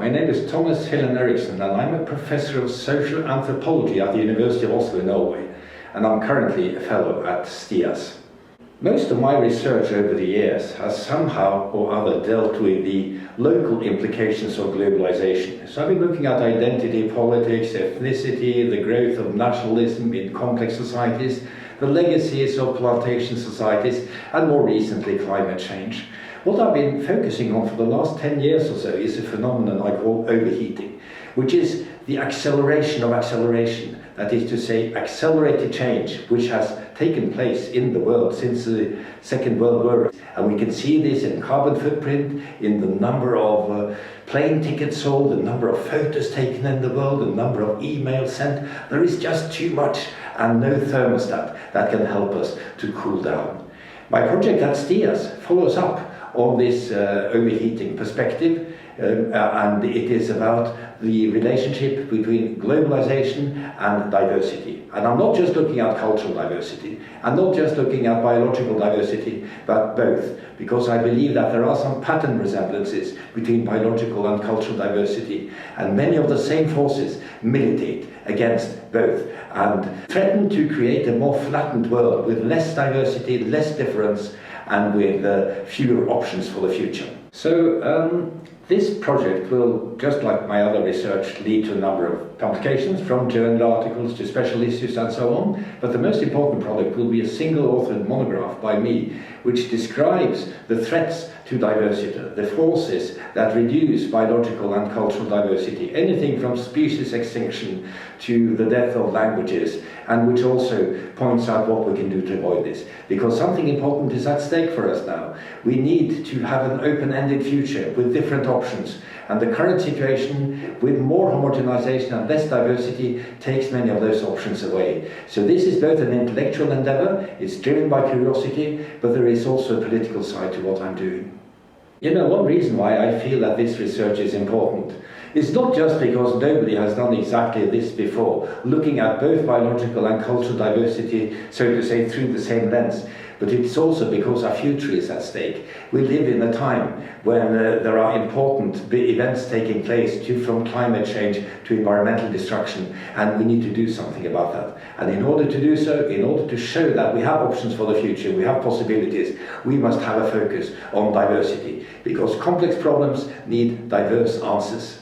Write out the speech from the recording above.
My name is Hylland Eriksen, and I'm a professor of social anthropology at the University of Oslo in Norway, and I'm currently a fellow at STIAS. Most of my research over the years has somehow or other dealt with the local implications of globalization. So I've been looking at identity politics, ethnicity, the growth of nationalism in complex societies, the legacies of plantation societies, and more recently climate change. What I've been focusing on for the last 10 years or so is a phenomenon I call overheating, which is the acceleration of acceleration. That is to say, accelerated change, which has taken place in the world since the Second World War. And we can see this in carbon footprint, in the number of plane tickets sold, the number of photos taken in the world, the number of emails sent. There is just too much and no thermostat that can help us to cool down. My project at STIAS follows up on this overheating perspective, and it is about the relationship between globalization and diversity. And I'm not just looking at cultural diversity, I'm not just looking at biological diversity, but both, because I believe that there are some pattern resemblances between biological and cultural diversity, and many of the same forces militate against both and threaten to create a more flattened world with less diversity, less difference, and with fewer options for the future. So this project will, just like my other research, lead to a number of publications, from journal articles to special issues and so on. But the most important product will be a single-authored monograph by me, which describes the threats to diversity, the forces that reduce biological and cultural diversity, anything from species extinction to the death of languages, and which also points out what we can do to avoid this. Because something important is at stake for us now. We need to have an open-ended future with different options, and the current situation with more homogenization and less diversity takes many of those options away. So this is both an intellectual endeavor, it's driven by curiosity, but there is also a political side to what I'm doing. You know, one reason why I feel that this research is important is not just because nobody has done exactly this before, looking at both biological and cultural diversity, so to say, through the same lens, but it's also because our future is at stake. We live in a time when there are important big events taking place, from climate change to environmental destruction, and we need to do something about that. And in order to do so, in order to show that we have options for the future, we have possibilities, we must have a focus on diversity, because complex problems need diverse answers.